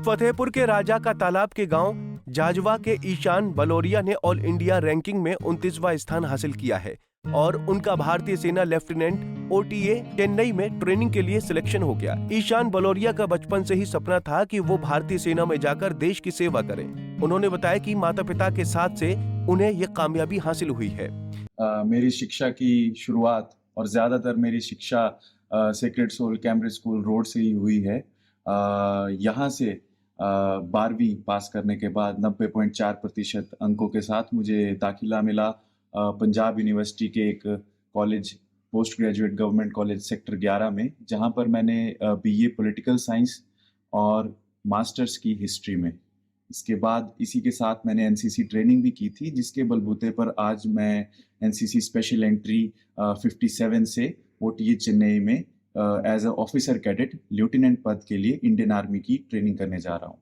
फतेहपुर के राजा का तालाब के गांव जाजवा के ईशान बलोरिया ने ऑल इंडिया रैंकिंग में 29वां स्थान हासिल किया है और उनका भारतीय सेना लेफ्टिनेंट OTA चेन्नई में ट्रेनिंग के लिए सिलेक्शन हो गया। ईशान बलोरिया का बचपन से ही सपना था कि वो भारतीय सेना में जाकर देश की सेवा करें। उन्होंने बताया कि माता पिता के साथ से उन्हें ये कामयाबी हासिल हुई है। मेरी शिक्षा की शुरुआत और ज्यादातर मेरी शिक्षा sacred soul Cambridge school road से ही हुई है। यहाँ से 12वीं पास करने के बाद 90.4% अंकों के साथ मुझे दाखिला मिला पंजाब यूनिवर्सिटी के एक college post graduate government college sector 11 में, जहाँ पर मैंने BA पॉलिटिकल साइंस और मास्टर्स की हिस्ट्री में। इसके बाद इसी के साथ मैंने NCC ट्रेनिंग भी की थी, जिसके बलबूते पर आज मैं NCC स्पेशल एंट्री 57 से OTA चेन्नई में as a officer cadet lieutenant पद के लिए इंडियन आर्मी की ट्रेनिंग करने जा रहा हूँ।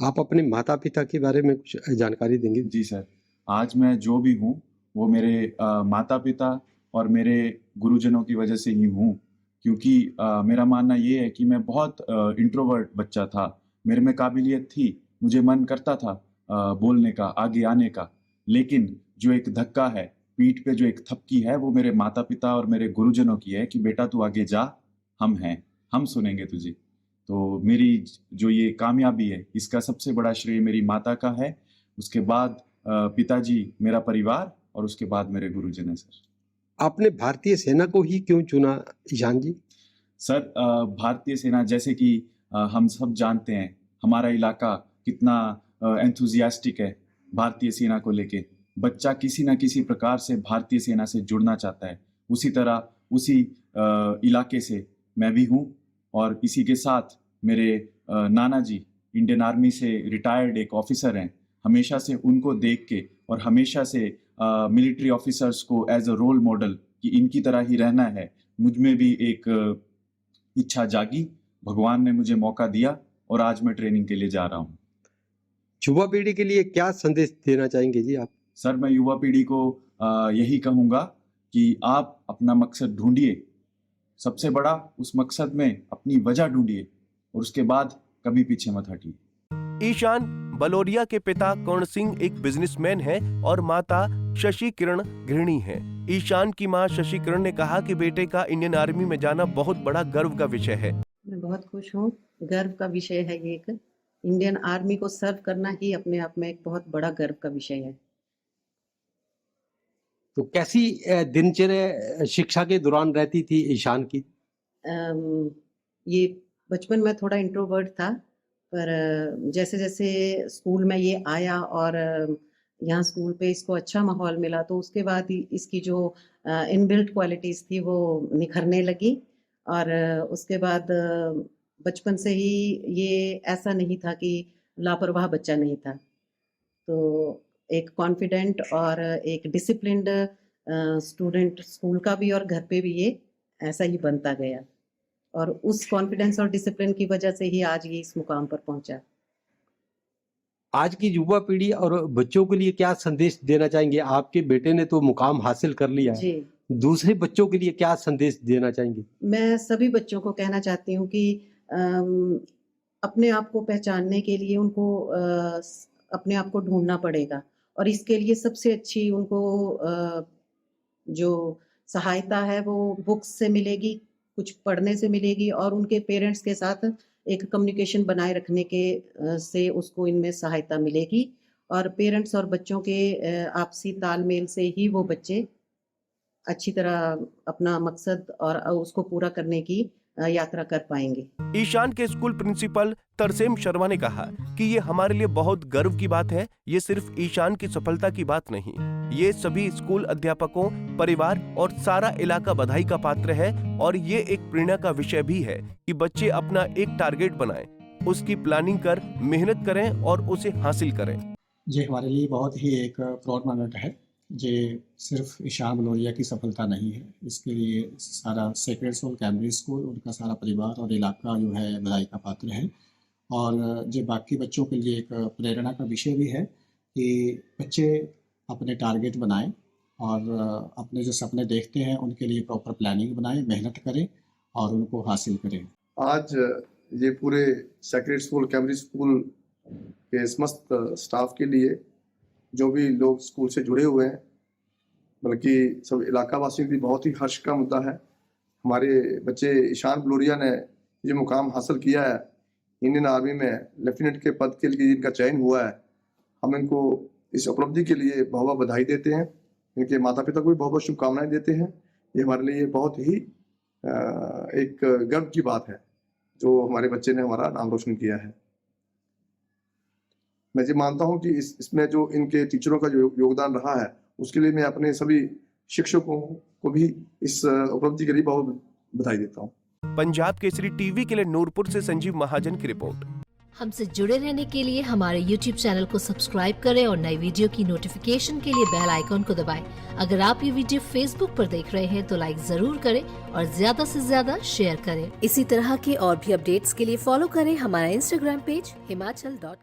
आप अपने माता पिता के बारे में कुछ जानकारी देंगे? जी सर, आज मैं जो भी हूँ वो मेरे माता पिता और मेरे गुरुजनों की वजह से ही हूँ, क्योंकि मेरा मानना ये है कि मैं बहुत इंट्रोवर्ट बच्चा था। मेरे में काबिलियत थी, मुझे मन करता था बोलने का, आगे आने का, लेकिन जो एक धक्का है, पीठ पे जो एक थपकी है, वो मेरे माता पिता और मेरे गुरुजनों की है कि बेटा तू आगे जा, हम हैं, हम सुनेंगे तुझे। तो मेरी जो ये कामयाबी है, इसका सबसे बड़ा श्रेय मेरी माता का है, उसके बाद पिताजी, मेरा परिवार और उसके बाद मेरे गुरुजन है। सर, आपने भारतीय सेना को ही क्यों चुना ईशान जी? सर, भारतीय सेना, जैसे कि हम सब जानते हैं, हमारा इलाका कितना एंथुजियास्टिक है भारतीय सेना को लेके। बच्चा किसी ना किसी प्रकार से भारतीय सेना से जुड़ना चाहता है। उसी तरह उसी इलाके से मैं भी हूँ और इसी के साथ मेरे नाना जी इंडियन आर्मी से रिटायर्ड एक ऑफिसर हैं। हमेशा से उनको देख के और हमेशा से मिलिट्री ऑफिसर्स को एज अ रोल मॉडल कि इनकी तरह ही रहना है, मुझ में भी एक इच्छा जागी। भगवान ने मुझे मौका दिया और आज मैं ट्रेनिंग के लिए जा रहा हूँ। युवा पीढ़ी के लिए क्या संदेश देना चाहेंगे जी आप? सर, मैं युवा पीढ़ी को यही कहूँगा कि आप अपना मकसद ढूंढिए, सबसे बड़ा उस मकसद में अपनी वजह ढूंढिए और उसके बाद कभी पीछे मत हटिए। ईशान बलोरिया के पिता कर्ण सिंह एक बिजनेसमैन हैं और माता शशि किरण गृहिणी हैं। ईशान की मां शशि किरण ने कहा कि बेटे का इंडियन आर्मी में जाना बहुत बड़ा गर्व का विषय है। मैं बहुत खुश हूँ, गर्व का विषय है ये। एक इंडियन आर्मी को सर्व करना ही अपने आप में एक बहुत बड़ा गर्व का विषय है। तो कैसी दिनचर्या शिक्षा के दौरान रहती थी ईशान की? ये बचपन में थोड़ा इंट्रोवर्ट था, पर जैसे जैसे स्कूल में ये आया और यहाँ स्कूल पे इसको अच्छा माहौल मिला, तो उसके बाद इसकी जो इनबिल्ट क्वालिटीज़ थी वो निखरने लगी। और उसके बाद बचपन से ही ये ऐसा नहीं था कि लापरवाह बच्चा नहीं था। तो एक कॉन्फिडेंट और एक डिसिप्लिन्ड स्टूडेंट स्कूल का भी और घर पे भी ये ऐसा ही बनता गया, और उस कॉन्फिडेंस और डिसिप्लिन की वजह से ही आज ये इस मुकाम पर पहुंचा। आज की युवा पीढ़ी और बच्चों के लिए क्या संदेश देना चाहेंगे? आपके बेटे ने तो मुकाम हासिल कर लिया है, दूसरे बच्चों के लिए क्या संदेश देना चाहेंगे? मैं सभी बच्चों को कहना चाहती हूँ कि अपने आप को पहचानने के लिए उनको अपने आप को ढूंढना पड़ेगा, और इसके लिए सबसे अच्छी उनको जो सहायता है वो बुक्स से मिलेगी, कुछ पढ़ने से मिलेगी, और उनके पेरेंट्स के साथ एक कम्युनिकेशन बनाए रखने के से उसको इनमें सहायता मिलेगी। और पेरेंट्स और बच्चों के आपसी तालमेल से ही वो बच्चे अच्छी तरह अपना मकसद और उसको पूरा करने की यात्रा कर पाएंगे। ईशान के स्कूल प्रिंसिपल तरसेम शर्मा ने कहा कि ये हमारे लिए बहुत गर्व की बात है। ये सिर्फ ईशान की सफलता की बात नहीं, ये सभी स्कूल अध्यापकों, परिवार और सारा इलाका बधाई का पात्र है। और ये एक प्रेरणा का विषय भी है कि बच्चे अपना एक टारगेट बनाएं, उसकी प्लानिंग कर मेहनत करें और उसे हासिल करें। ये हमारे लिए बहुत ही एक प्राउड मोमेंट है। ये सिर्फ ईशान बलोरिया की सफलता नहीं है, इसके लिए सारा सेक्रेड सोल कैम्ब्रिज स्कूल, उनका सारा परिवार और इलाका जो है बधाई का पात्र है। और ये बाकी बच्चों के लिए एक प्रेरणा का विषय भी है कि बच्चे अपने टारगेट बनाएं और अपने जो सपने देखते हैं उनके लिए प्रॉपर प्लानिंग बनाएं, मेहनत करें और उनको हासिल करें। आज ये पूरे सेक्रेड स्कूल कैम्ब्रिज स्कूल के समस्त स्टाफ के लिए, जो भी लोग स्कूल से जुड़े हुए हैं, बल्कि सब इलाका वासियों के लिए बहुत ही हर्ष का मुद्दा है। हमारे बच्चे ईशान बलोरिया ने ये मुकाम हासिल किया है, इंडियन आर्मी में लेफ्टिनेंट के पद के लिए इनका चयन हुआ है। हम इनको इस उपलब्धि के लिए बहुत बहुत बधाई देते हैं, इनके माता पिता को भी बहुत बहुत शुभकामनाएं देते हैं। ये हमारे लिए बहुत ही एक गर्व की बात है जो हमारे बच्चे ने हमारा नाम रोशन किया है। मैं ये मानता हूं कि इसमें जो इनके टीचरों का जो योगदान रहा है, उसके लिए मैं अपने सभी शिक्षकों को भी इस उपलब्धि के लिए बहुत बधाई देता हूं। पंजाब केसरी टीवी के लिए नूरपुर से संजीव महाजन की रिपोर्ट। हमसे जुड़े रहने के लिए हमारे YouTube चैनल को सब्सक्राइब करें और नई वीडियो की नोटिफिकेशन के लिए बेल आइकॉन को दबाएं। अगर आप ये वीडियो Facebook पर देख रहे हैं तो लाइक जरूर करें और ज्यादा से ज्यादा शेयर करें। इसी तरह के और भी अपडेट्स के लिए फॉलो करें हमारा Instagram पेज himachal.ke।